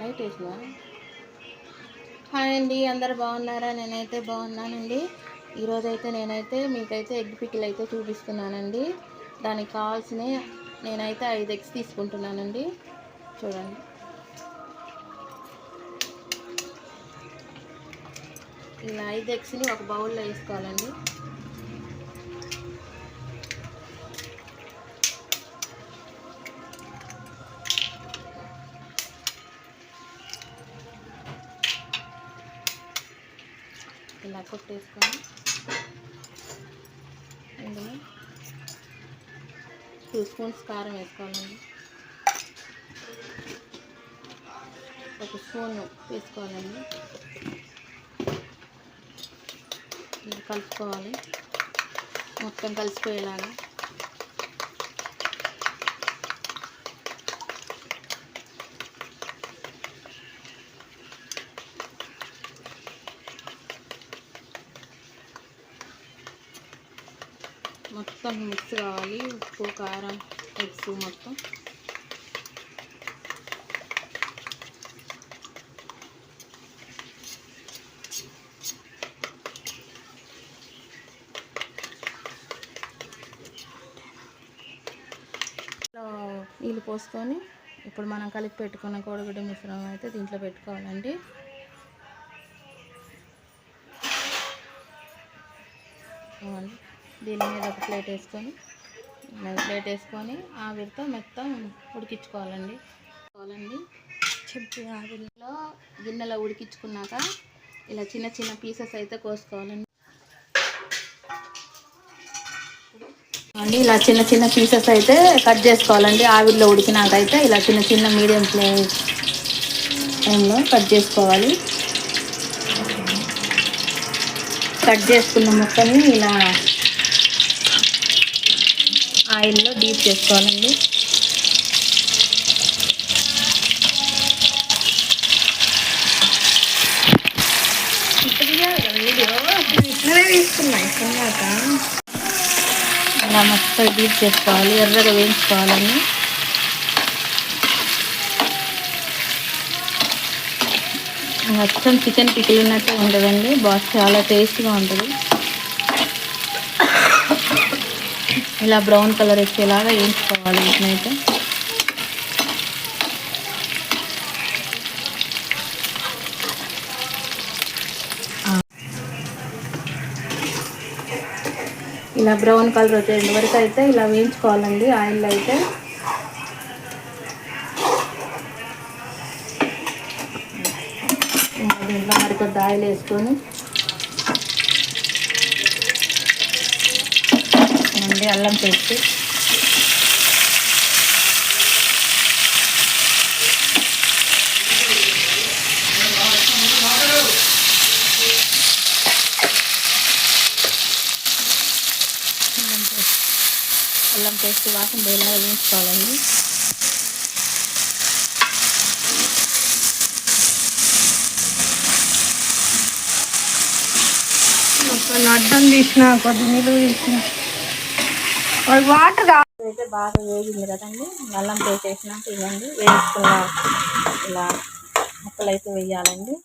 Night వేసిన. Hi అండి, అందరు బాగున్నారా? నేనైతే బాగున్నానండి. ఈరోజైతే నేనైతే మీకైతే ఎగ్ పికిల్ అయితే చూపిస్తున్నానండి. దానికి కావాల్సినవి నేనైతే 5 ఎగ్స్ తీసుకుంటున్నానండి. చూడండి, ఇలా 5 ఎగ్స్ని ఒక బౌల్లో వేసుకోవాలండి. ఇలా కొట్టేసుకొని ఇందులో 2 స్పూన్స్ కారం వేసుకోవాలండి. 1 స్పూన్ వేసుకోవాలండి. ఇలా కలుపుకోవాలి, మొత్తం కలిసిపోయేలాగా. మొత్తం మిక్స్ కావాలి, ఉప్పు కారం ఎగ్స్ మొత్తం. నీళ్ళు పోసుకొని ఇప్పుడు మనం కలిపి పెట్టుకున్న కోడిగుడ్డు మిశ్రమం అయితే దీంట్లో పెట్టుకోవాలండి. దీని మీద ఒక ప్లేట్ వేసుకొని ఆవిరితో మొత్తం ఉడికించుకోవాలండి. ఆవిరిలో గిన్నెలో ఉడికించుకున్నాక ఇలా చిన్న చిన్న పీసెస్ అయితే కోసుకోవాలండి. ఇలా చిన్న చిన్న పీసెస్ అయితే కట్ చేసుకోవాలండి. ఆవిరిలో ఉడికినాక అయితే ఇలా చిన్న చిన్న మీడియం ఫ్లేమ్లో కట్ చేసుకోవాలి. కట్ చేసుకున్న ముక్కని ఇలా ఆయిల్లో డీప్ చేసుకోవాలండి. ఇలా మొత్తం డీప్ చేసుకోవాలి, ఎర్రగా వేయించుకోవాలండి. మొత్తం చికెన్ పికిల్ ఉన్నట్టు ఉంటుందండి, చాలా టేస్ట్గా ఉంటుంది. ఇలా బ్రౌన్ కలర్ వచ్చేలాగా వేయించుకోవాలి వీటినైతే. ఇలా బ్రౌన్ కలర్ వచ్చేంత వరకు అయితే ఇలా వేయించుకోవాలండి ఆయిల్లో అయితే. దీంట్లో మరికొద్ది ఆయిల్ వేసుకొని అల్లం పేస్ట్, అల్లం పేస్ట్ వాసన పోయేలాగా వేయించుకోవాలండి. అడ్డం తీసిన కొద్ది నీళ్ళు తీసిన వాటర్ అయితే బాగా వేగింది కదండి. అల్లం పేస్ట్ వేసినాక ఇవ్వండి వేయించుకున్న ఇలా ముక్కలు అయితే వేయాలండి.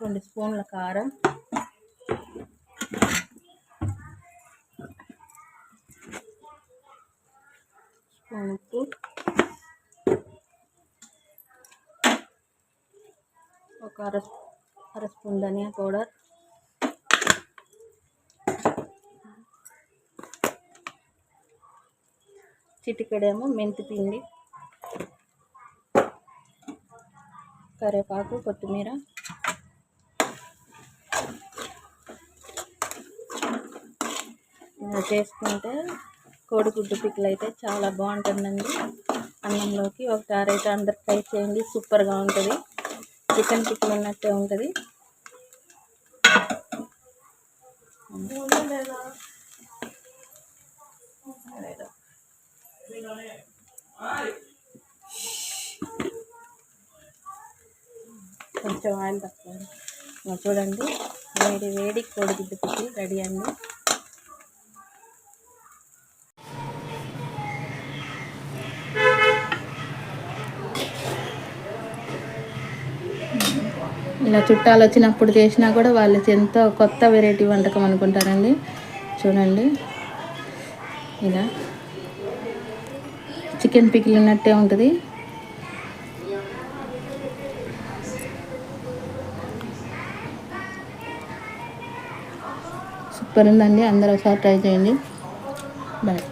2 స్పూన్ల కారం, స్పూన్ ఉప్పు, ఒక అర స్పూన్ ధనియా పౌడర్, చిటికెడేమో మెంతి పిండి, కరివేపాకు, కొత్తిమీర. ఇలా చేసుకుంటే కోడిగుడ్డు పికిల్ అయితే చాలా బాగుంటుందండి. అన్నంలోకి ఒకసారి అయితే అందరు ట్రై చేయండి, సూపర్గా ఉంటుంది. చికెన్ పికిల్ ఉన్నట్టే ఉంటుంది. కొంచెం ఆయిల్ తక్కువ. చూడండి, వేడి వేడి కోడిగుడ్డు పికిల్ రెడీ అండి. ఇలా చుట్టాలు వచ్చినప్పుడు చేసినా కూడా వాళ్ళు ఎంతో కొత్త వెరైటీ వంటకం అనుకుంటారండి. చూడండి, ఇలా చికెన్ పికిల్ ఉన్నట్టే ఉంటుంది. సూపర్ ఉందండి. అందరూ ఒకసారి ట్రై చేయండి. బాయ్.